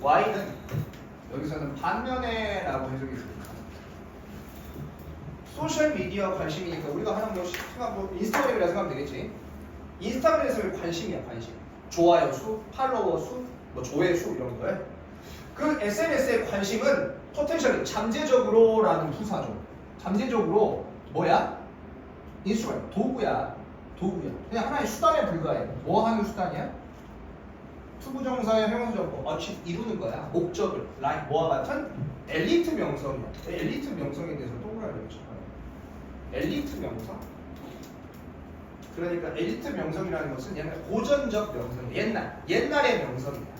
Y는 여기서는 반면에라고 해석이 됩니다. 소셜 미디어 관심이니까 우리가 하는 뭐 인스타그램이라 생각하면 되겠지. 인스타그램에서 관심이야, 관심. 좋아요 수, 팔로워 수, 뭐 조회수 이런 거에. 그 SNS의 관심은 포텐셜이 잠재적으로라는 부사죠. 잠재적으로 뭐야? 인스트루먼트, 도구야. 그냥 하나의 수단에 불과해. 뭐 하는 수단이야? 투부정사의 형용사적고 어치 이루는 거야. 목적을 like 뭐와 같은 엘리트 명성이야. 엘리트 명성에 대해서 동그라미 쳐봐요. 엘리트 명성. 그러니까 엘리트 명성이라는 것은 옛날 고전적 명성, 옛날의 명성이야.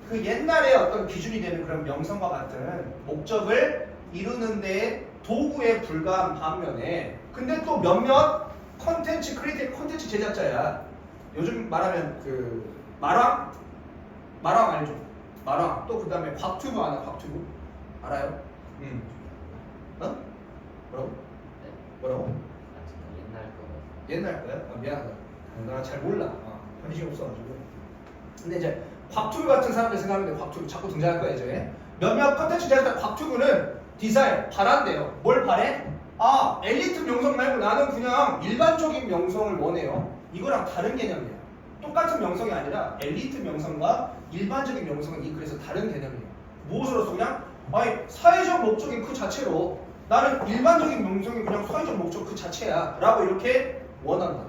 그 옛날에 어떤 기준이 되는 그런 명성과 같은 목적을 이루는 데 도구에 불과한 반면에 근데 또 몇몇 컨텐츠 크리에이터 컨텐츠 제작자야. 요즘 말하면 그 마랑 알죠? 마랑 또 그다음에 곽튜브 아나 곽튜브 알아요? 어? 뭐라고? 네. 뭐라고? 옛날 거. 옛날 거야? 아, 미안하다. 나 잘 몰라. 관심이 없어가지고. 근데 이제 곽튜브 같은 사람들 생각하는데 곽튜브 자꾸 등장할 거야 이제. 몇몇 컨텐츠 제작자 곽튜브는 디자인 바란대요. 뭘 바래? 아 엘리트 명성 말고 나는 그냥 일반적인 명성을 원해요. 이거랑 다른 개념이야. 똑같은 명성이 아니라 엘리트 명성과 일반적인 명성은 그래서 다른 개념이에요. 무엇으로서 그냥 아니 사회적 목적인 그 자체로 나는 일반적인 명성이 그냥 사회적 목적 그 자체야 라고 이렇게 원한다.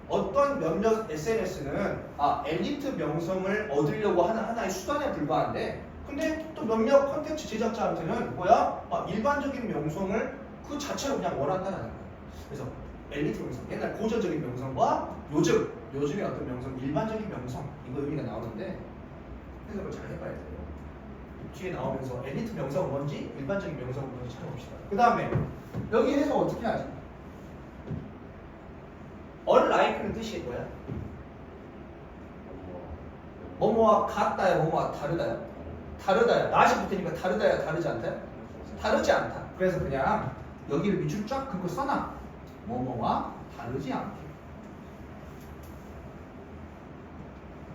어떤 몇몇 SNS는 엘리트 명성을 얻으려고 하는 하나의 수단에 불과한데 근데 또 몇몇 컨텐츠 제작자한테는 뭐야? 일반적인 명성을 그 자체로 그냥 원한다는 거야. 그래서 엘리트 명성, 옛날 고전적인 명성과 요즘의 어떤 명성, 일반적인 명성 이거 의미가 나오는데 해석을 잘 해봐야 돼요. 뒤에 나오면서 엘리트 명성은 뭔지 일반적인 명성은 뭔지 찾아봅시다. 그 다음에 여기 해석 어떻게 하지? unlike는 뜻이 뭐야? 뭐뭐와 같다야, 뭐뭐와 다르다야? 다르다야. 낫이 붙으니까 다르다야, 다르지 않다야? 다르지 않다. 그래서 그냥 여기를 밑줄 쫙 긋고 써놔. 뭐뭐와 다르지 않게.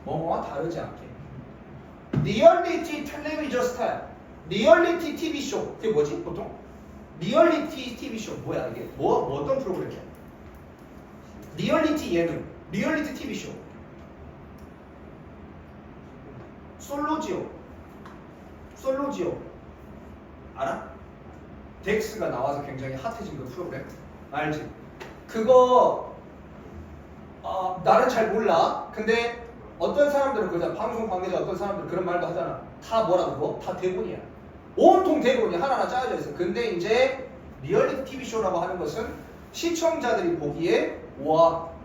뭐뭐와 다르지 않게. 리얼리티 텔레비전 스타일. 리얼리티 TV쇼. 그게 뭐지? 보통? 리얼리티 TV쇼. 뭐야 이게? 뭐 어떤 프로그램이야? 리얼리티 예능. 리얼리티 TV쇼. 솔로지오. 알아? 덱스가 나와서 굉장히 핫해진 그 프로그램 알지? 그거 나는 잘 몰라. 근데 어떤 사람들은 그러잖아. 방송 관계자 어떤 사람들은 그런 말도 하잖아. 다 뭐라 그러고? 다 대본이야. 온통 대본이 하나하나 짜여져 있어. 근데 이제 리얼리티 TV쇼라고 하는 것은 시청자들이 보기에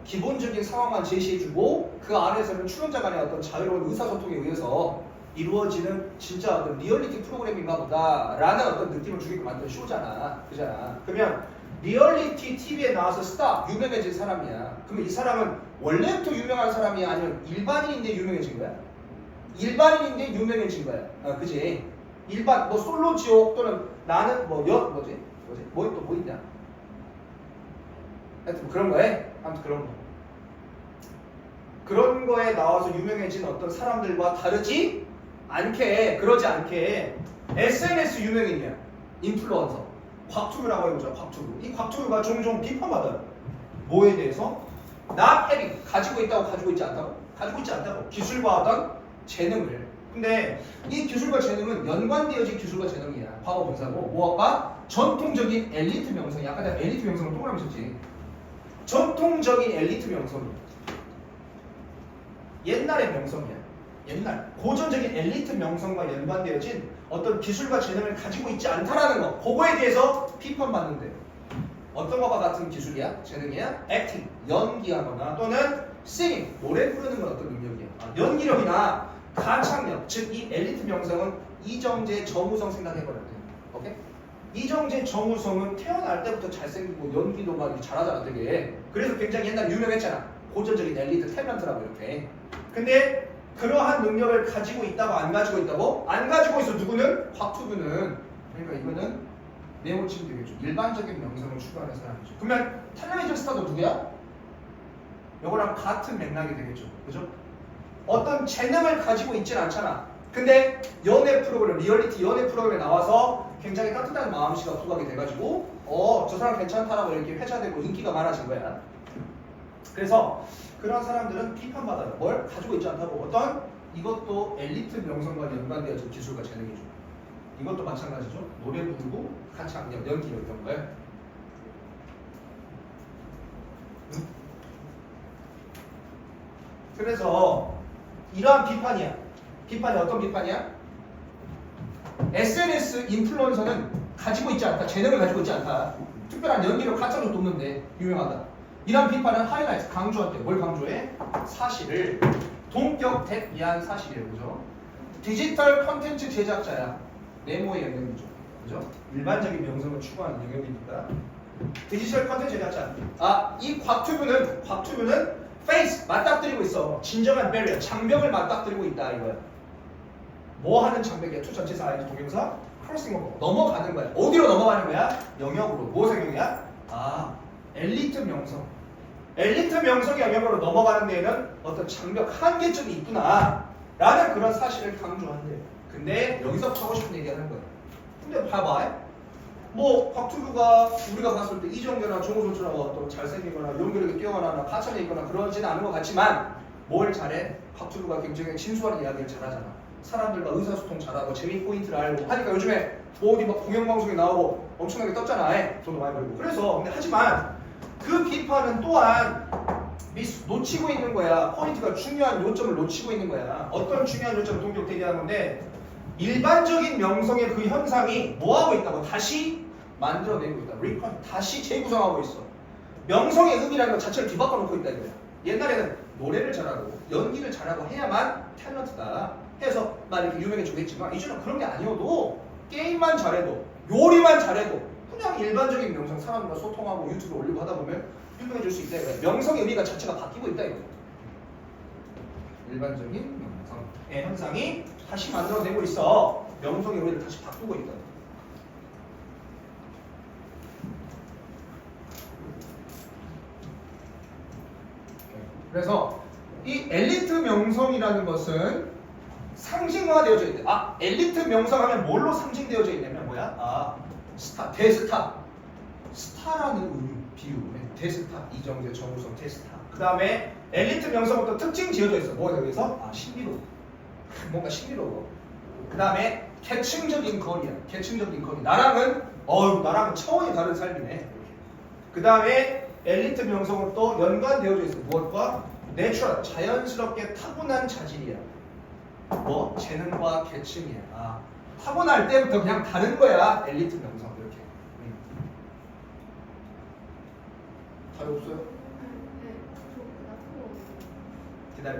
기본적인 상황만 제시해주고 그 안에서는 출연자 간의 어떤 자유로운 의사소통에 의해서 이루어지는 진짜 어떤 리얼리티 프로그램인가 보다라는 어떤 느낌을 주게끔 만든 쇼잖아. 그잖아. 그러면 리얼리티 TV에 나와서 스타 유명해진 사람이야. 그러면 이 사람은 원래부터 유명한 사람이야? 아니면 일반인인데 유명해진 거야? 일반인인데 유명해진 거야. 그지? 일반 뭐 솔로 지옥 또는 나는 뭐 또 있냐? 하여튼 뭐 그런 거에 아무튼 그런 거에 나와서 유명해진 어떤 사람들과 다르지 않게 그러지 않게 SNS 유명인이야. 인플루언서 곽튜브라고 해보자. 곽튜브. 이 곽튜브가 종종 비판받아요. 뭐에 대해서? not having 가지고 있다고 가지고 있지 않다고? 가지고 있지 않다고. 기술과 어떤 재능을. 근데 이 기술과 재능은 연관되어진 기술과 재능이야. 과거 분사고 뭐가 전통적인 엘리트 명성이 아까 내가 엘리트 명성을 동그라미 쳤지. 전통적인 엘리트 명성이 옛날의 명성이야. 옛날 고전적인 엘리트 명성과 연관되어진 어떤 기술과 재능을 가지고 있지 않다라는 거. 그거에 대해서 비판받는데 어떤 것과 같은 기술이야? 재능이야? 액팅, 연기하거나 또는 singing, 노래 부르는 건 어떤 능력이야? 연기력이나 가창력, 즉 이 엘리트 명성은 이정재, 정우성 생각해버려야 돼. 오케이? 이정재, 정우성은 태어날 때부터 잘생기고 연기도 막 이렇게 잘하잖아 되게. 그래서 굉장히 옛날 유명했잖아. 고전적인 엘리트 탤런트라고 이렇게. 근데 그러한 능력을 가지고 있다고 안 가지고 있다고? 안 가지고 있어. 누구는? 곽튜브는. 그러니까 이거는 내용 치면 되겠죠. 일반적인 명성을 추구하는 사람이죠. 그러면 텔레비전 스타도 누구야? 요거랑 같은 맥락이 되겠죠. 그죠? 어떤 재능을 가지고 있진 않잖아. 근데 연애 프로그램, 리얼리티 연애 프로그램에 나와서 굉장히 따뜻한 마음씨가 부각이 돼가지고 저 사람 괜찮다라고 이렇게 회자되고 인기가 많아진 거야. 그래서 그런 사람들은 비판받아요. 뭘 가지고 있지 않다고. 어떤 이것도 엘리트 명성과 연관되어진 기술과 재능이죠. 이것도 마찬가지죠. 노래 부르고 한창 연기 이런 거예요. 그래서 이러한 비판이야. 비판이 어떤 비판이야? SNS 인플루언서는 가지고 있지 않다. 재능을 가지고 있지 않다. 특별한 연기력 가짜로 돕는데 유명하다. 이런 비판은 하이라이트 강조할 때 뭘 강조해? 사실을 동격 대비한 사실이에요. 그죠? 디지털 컨텐츠 제작자야. 네모의 영역이죠. 그죠? 일반적인 명성을 추구하는 영역이니까. 디지털 컨텐츠 제작자. 이 곽튜브는 페이스 맞닥뜨리고 있어. 진정한 배리어, 장벽을 맞닥뜨리고 있다 이거야. 뭐 하는 장벽이야? 투전치사 아니지 동명사? 크로싱 오버. 넘어가는 거야. 어디로 넘어가는 거야? 영역으로. 무엇의 영역이야? 엘리트 명성. 엘리트 명성의 영역으로 넘어가는 데에는 어떤 장벽 한계점이 있구나 라는 그런 사실을 강조한대요. 근데 여기서 하고 싶은 얘기 하는 거야. 근데 봐봐. 뭐 곽튜브가 우리가 봤을 때 이정재나 정우성처럼 어떤 잘생기거나 연기력이 뛰어나거나 가창이 있거나 그러지는 않은 것 같지만 뭘 잘해? 곽튜브가 굉장히 진수한 이야기를 잘하잖아. 사람들과 의사소통 잘하고 재미 포인트를 알고 하니까 요즘에 뭐 어디 막 공영방송에 나오고 엄청나게 떴잖아. 돈도 많이 벌고. 그래서 근데 하지만 그 비판은 또한 놓치고 있는 거야. 포인트가 중요한 요점을 놓치고 있는 거야. 어떤 중요한 요점을 동격 대비하는 건데 일반적인 명성의 그 현상이 뭐하고 있다고? 다시 만들어내고 있다. 리컨 다시 재구성하고 있어. 명성의 의미라는 것 자체를 뒤바꿔 놓고 있다 이거야. 옛날에는 노래를 잘하고 연기를 잘하고 해야만 탤런트다 해서 나 이렇게 유명해지고 했지만 이제는 그런 게 아니어도 게임만 잘해도 요리만 잘해도 그냥 일반적인 명성 사람과 소통하고 유튜브에 올리고 하다 보면 유명해질 수 있다 이거야. 명성의 의미가 자체가 바뀌고 있다 이거야. 일반적인 명성의 현상이 다시 만들어내고 있어. 명성의 의미를 다시 바꾸고 있다. 그래서 이 엘리트 명성이라는 것은 상징화되어져 있대. 엘리트 명성하면 뭘로 상징되어져 있냐면 뭐야? 스타, 대스타. 스타라는 의미, 비유. 대스타, 이정재, 정우성, 대스타. 그 다음에 엘리트 명성부터 특징 지어져 있어. 뭐가 여기서? 신비로워. 뭔가 신비로워. 그 다음에 계층적인 거리야. 계층적인 거리. 나랑은 차원이 다른 삶이네. 그 다음에 엘리트 명성은 또 연관되어져 있어. 무엇과? 내추럴, 자연스럽게 타고난 자질이야. 뭐? 재능과 계층이야. 타고날 때부터 그냥 다른 거야. 엘리트 명성 이렇게. 답이 없어요? 기다려.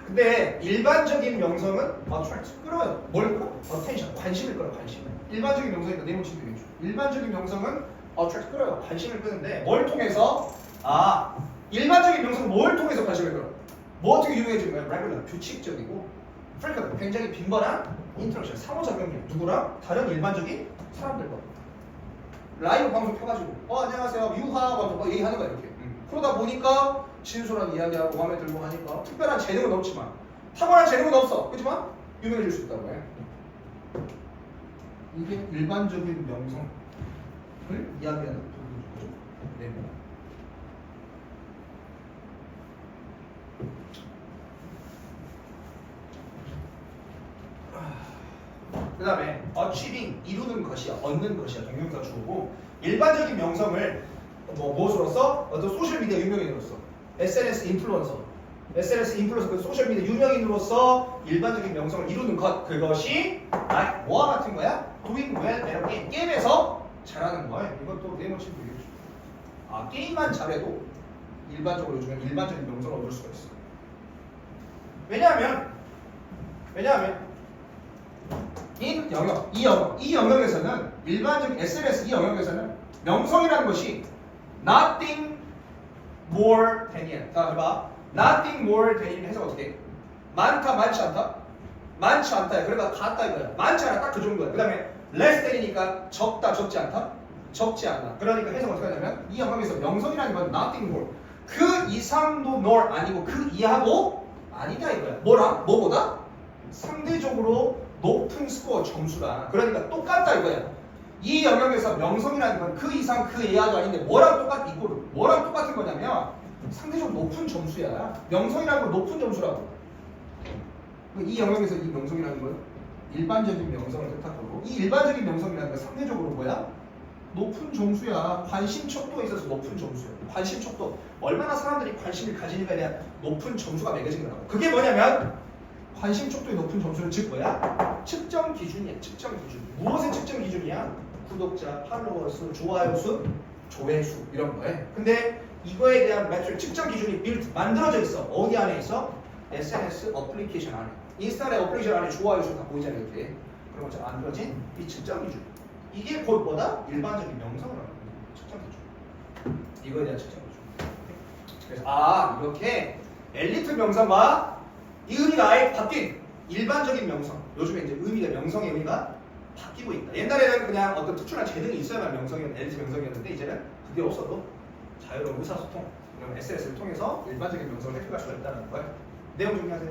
근데 일반적인 명성은 attract, 끌어요. 뭘 끌어? attention, 관심을 끌어. 관심을. 일반적인 명성이니까 네모친 되겠죠. 일반적인 명성은 attract, 끌어요. 관심을 끄는데 뭘 통해서? 일반적인 명성은 뭘 통해서 관심을 끌어? 뭐 어떻게 유명해지는 거야? regular, 규칙적이고 frequent, 굉장히 빈번한 interaction, 상호작용이야. 누구랑? 다른 일반적인 사람들과. 라이브 방송 켜가지고 안녕하세요 유하 방송 얘기하는 거야 이렇게. 그러다 보니까 진솔한 이야기하고 마음에 들고 하니까 특별한 재능은 없지만 타고난 재능은 없어. 그렇지만 유명해질 수 있다고 해. 이게 일반적인 명성을 이야기하는 부분이죠. 네. 그 다음에 achieving, 이루는 것이야, 얻는 것이야, 동명사 주어고 일반적인 명성을 무엇으로서? 어떤 소셜미디어 유명인으로서 SNS 인플루언서 그 소셜미디어 유명인으로서 일반적인 명성을 이루는 것, 그것이 뭐와 같은 거야? doing well at a game, 게임에서 잘하는 거야. 이것도 네모친 되겠죠. 게임만 잘해도 일반적으로 요즘에 일반적인 명성을 얻을 수가 있어. 왜냐하면 이 영역에서는 일반적인 SNS 이 영역에서는 명성이라는 것이 nothing more than이야. 자, 해봐. nothing more than이 해석 어떻게 해? 많다, 많지 않다? 많지 않다. 그러니까 같다 이거야. 많지 않아, 딱 그 정도야. 그 다음에 less than이니까 적다, 적지 않다? 적지 않아. 그러니까 해석 어떻게 하냐면 이 영역에서 명성이라는 건 nothing more, 그 이상도 nor 아니고 그 이하도 아니다 이거야. 뭐랑? 뭐보다? 상대적으로 높은 스코어 점수다. 그러니까 똑같다 이거야. 이 영역에서 명성이라는 건 그 이상 그 이하도 아닌데 뭐랑 똑같은 거냐면 상대적으로 높은 점수야. 명성이라는 건 높은 점수라고. 이 영역에서 이 명성이라는 건 일반적인 명성을 뜻하고 이 일반적인 명성이라는 건 상대적으로 뭐야? 높은 점수야. 관심 척도에 있어서 높은 점수야. 관심 척도. 얼마나 사람들이 관심을 가지는가에 대한 높은 점수가 매겨진 거라고. 그게 뭐냐면 관심 척도의 높은 점수는 즉 뭐야? 측정 기준이야. 측정 기준. 무엇의 측정 기준이야? 구독자, 팔로워 수, 좋아요 수, 조회수 이런 거에. 근데 이거에 대한 매출 측정 기준이 만들어져 있어. 어디 안에 있어? SNS 어플리케이션 안에. 인스타의 어플리케이션 안에 좋아요 수 다 보이잖아 이렇게. 그런 것처럼 만들어진 이 측정 기준. 이게 곧 뭐다? 일반적인 명성을 하는 측정 기준. 이거에 대한 측정 기준. 그래서 이렇게 엘리트 명성과 이 의미가 아예 바뀐 일반적인 명성. 요즘에 이제 의미가 명성의 의미가 바뀌고 있다. 옛날에는 그냥 어떤 특출난 재능이 있어야만 명성이었는데 엘리트 명성이었는데 이제는 그게 없어도 자유로운 의사소통 이런 SNS를 통해서 일반적인 명성을 획득할 수가 있다는 거예요. 내용 정리하세요.